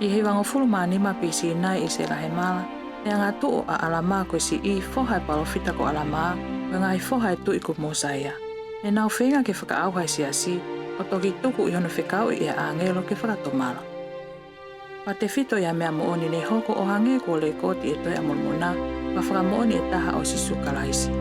I hei wangofulu manima pisi nai i se lahe mala. E ngā tuu a alama koe si I fohai palofita ko alama, o ngā i fohai tu I ko mosaia. E nau whenga ke whakaauhai si o toki tuku I hono whekau I a angelo ke whakatomala. Pa te fito ia mea mooni nei hoko o hange ko le koti e toi a mulmuna, pa whakamooni e taha o sisu kalaisi.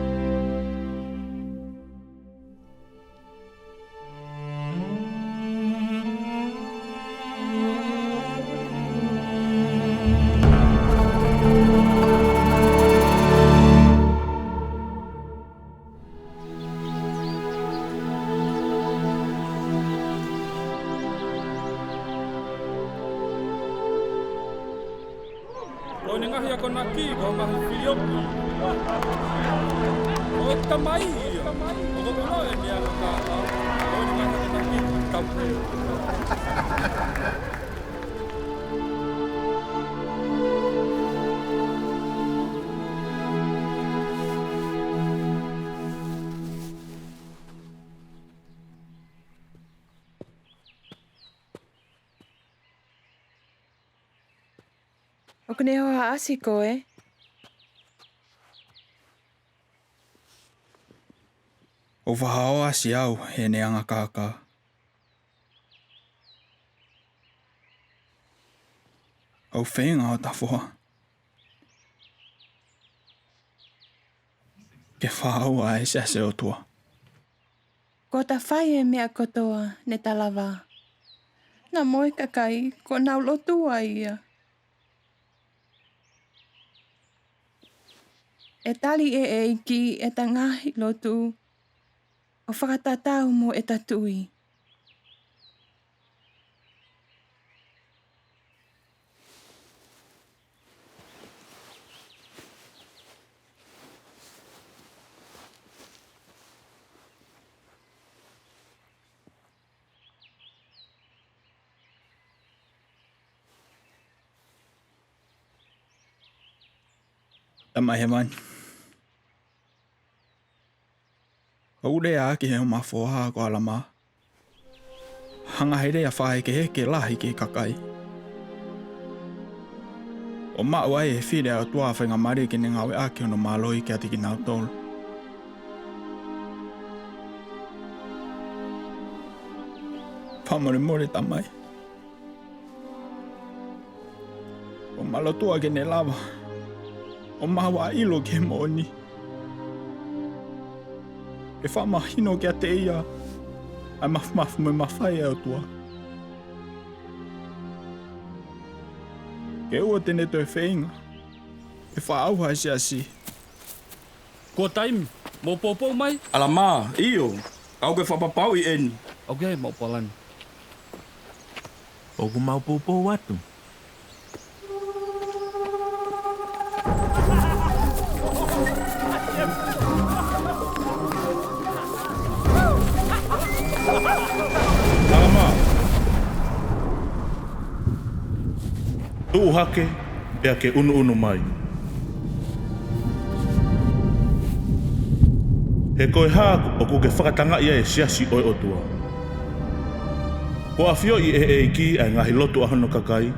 O ni ngahi ako naki, ko ngahi filiopi. O tamai ia. O ko kuno e mea ka. O ni ngahi ako naki, tau. O kune hoa asi koe. O whahao asi au he neanga kākā. Au whenga o ta whoha. Ke whahao a e sase o tua. Ko ta whai e mea kotoa ne talawa. Nā moe kakai ko nau lotua ia. E tali e iki e ta ngahi lotu. O whakatatau mo e tatui. Tamai he mani. Ure a ki he o mawhoa ko alama. Hanga heire a whae ke heke lahi ke kakai. O mau ai e whire a tua whainga mari ki ne ngawe ake ono maloi ki ati ki nau tolu. Whamore more tamai. O malo tua ke ne lava. O mawa ilo ke moni. E whamahino kia te ia. Ai mafu me mawhai au tua. Ke ua tene toi whainga. E whaauhai si asi. Ko taimi, mo popo mai? Alama, iyo. Kau ke whapapau I eni. Okay, mo palan. O ku mau popo watu. Alama. Tuu hake, pea ke unu mai. He koe hāku o ku ke whakatanga ia e siasi oi o tua. Ko a whio I e iki ai ngahi lotu a hono kakai,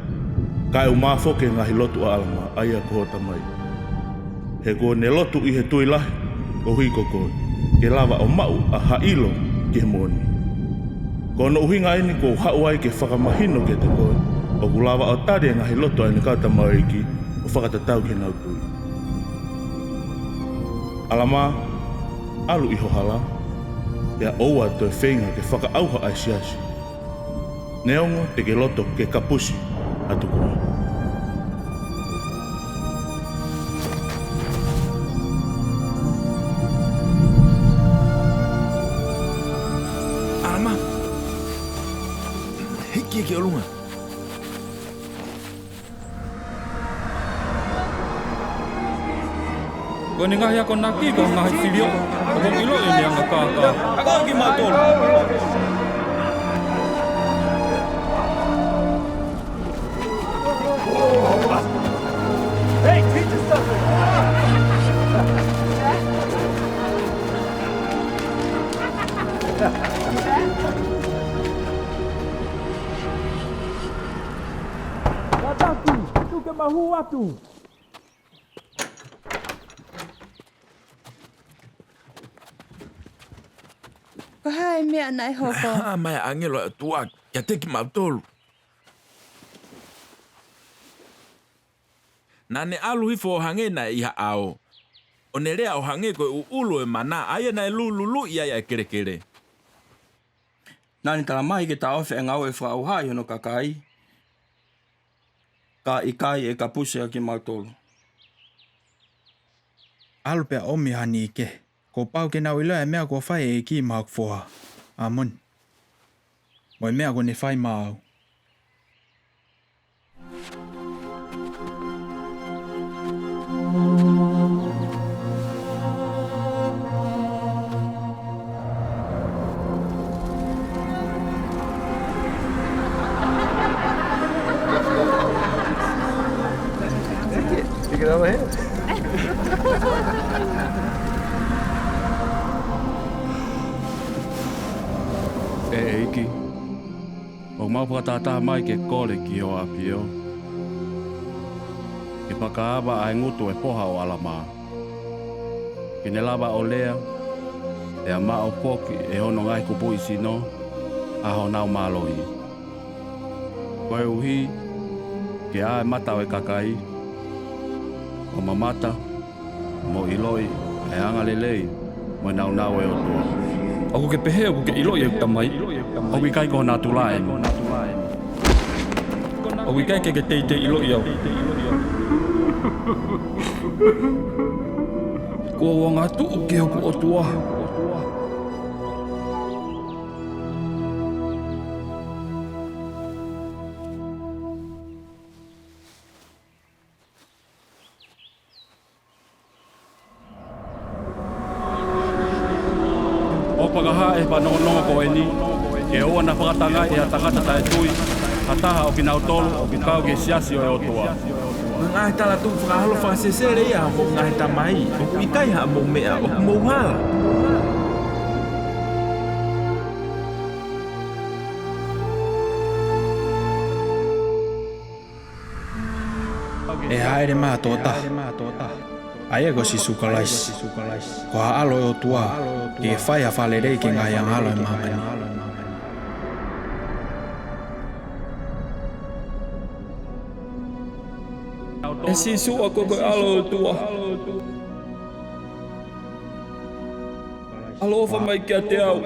ka e umafo ke ngahi lotu a alama ai a kohota mai. He ko ne lotu I he tui lahi, o hui koko, ke lava o mau a hailo ke moni. Ko no uhinga ini ko hau ai ke whakamahino ke te koe, o ku lava o tari e ngahi lotu ai ni kauta mau iki, o whakatatau ke nau tui. Alama, alu iho hala, pea oua toi whenga ke whakaauha ai siasi. Neongo te ke loto ke kapusi atu kua. Alama. Hiki ke olunga. Ko ni ngahi ako naki, ko ngahi filio. O ko ilo e mea ka ka. Ako ki matol. Hey, teach us something! ke mahu atu. Ko hae mea nai hoko. Ha mai angelo tua kia teki mautolu. Nane alu hifo hange na iha ao. O ne rea o hange koe ulu e mana aia na lulu ia ia kere kere. Nani tala mai ke ta ofe ngau e whau hai hono kakai. Ka ikai e ka puse a ki mautolu. Alu pea omi hani ke. Ko pau ke nau ilo e mea ko whai e ki maak foha. Amon. Moi mea ko ne whai maau. E iki. O mau whakatata mai ke kore ki o apio. Ke whakaawa ai ngutu e poha o alama. Ke ne lava o lea. E a maa o poki e hono ngai kupu isino. Aho nau malohi. Koe uhi. Ke a e mata o e kakai. O mamata. Mo iloi. E anga lelei. Mo nau nau e o tua. Aku ke pehe aku ke ilo ia tamai. Au i kai ko nā tulae. Au i kai ke te ilo ia. Ko wanga tu ke aku o tua. Pagaha e panongo ko eni e o na pakatanga e atangata tae tui hataha o kinau tolu o kikau ke siasi o toa Ngai tala tu whakahalo whakasesere ia mo ngai tamai. O ikai ha mo mea o mouhala. E haere maa tota. Aia ko si sukalais. Ko ha alo o tua. Ke whai a whale rei ke ngai ang alo e mamani. E si sua koko alo o tua. Alofa mai kia te au.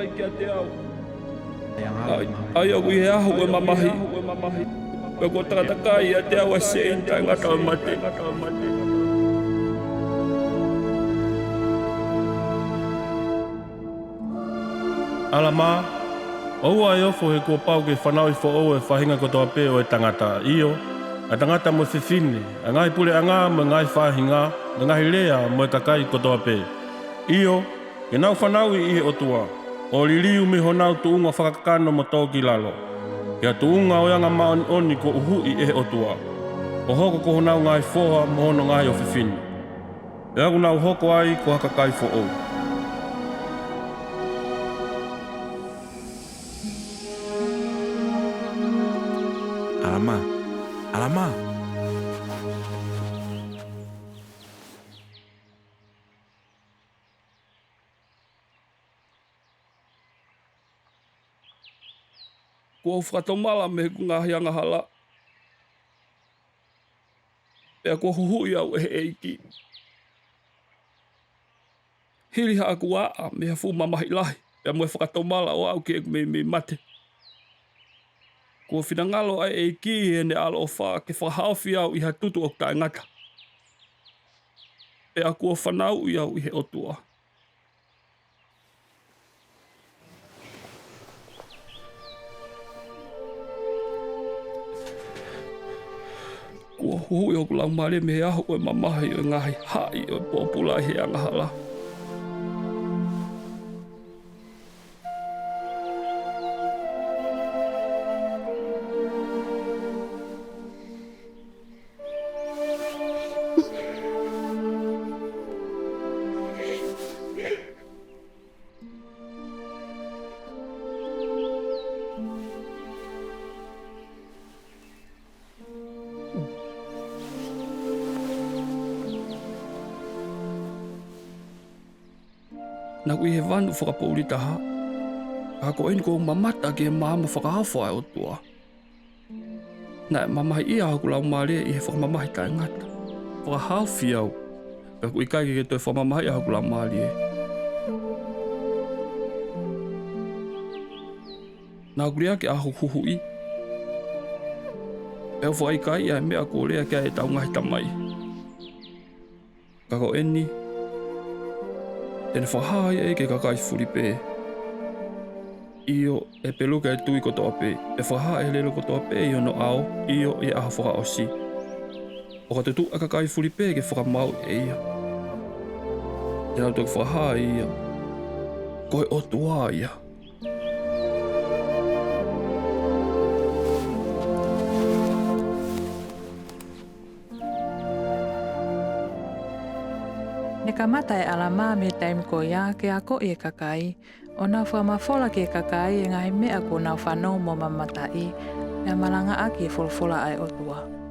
Ai au i he ahu e mamahi. Pe ko takatai a te au a se inta ngata o mate. Alama, oua e ofo he kua pau ke whanau i fo o e whahinga kotoa pē o e tangata io, a tangata mo whiwhine, a ngai pule anga mo ngai whahinga, na ngai lea mo e kakai kotoa pē. Io, ke nau whanau i he otua, o liliu me honau tuunga whakakano mo tōki lalo. Kia tuunga o yanga maoni oni ko uhu i e otua. O hoko ko honau ngai whoha mo hono ngai o whiwhine. E aku nau hoko ai ko hakakai fo o. Alama. Alama. Kua whatomala me ku ngā hianga hala. Pea kua huhui au e eiki. Hiri haa ku a me ha fu mamahi lahi. Pea mue whakatomala o au ke me mate. Kua whinangalo ai eiki e ne alo o wha ke whahawhi au i ha tutu o tae ngata. Pea kua whanau i au i he otua. Kua hui o kulang mare me ahu e mamahi o ngahi hai o popula he angahala. Na kui he vanu whakapouri taha. A ko eni ko mamata ke mama whakahawha e o tua. Na mamahi ia haku lau maare i he whakamamahi tae ngata. Whakahawhi au. Ka kui kai ke toi whamamahi haku lau maare e. Nā kuri ake aho huhui. E o whai kai ia mea ko rea kia e tau ngahi tamai. Ka ko eni. Tene whahai e ke kakai Filipe. Io e peluka e tui kotoa pe. E whahai e lelo kotoa pe i ono ao. Io e aho whaka osi. O ka tutu a kakai Filipe ke whakamau e ia. E nau toki whahai ia. Koe o tua ia. Ne ka mata e alama me taim ko ia ke ako e kakai, o nau whamafola ke kakai e ngahi mea ko nau whanau mo mamatai, e malanga aki e folfola ai o tua.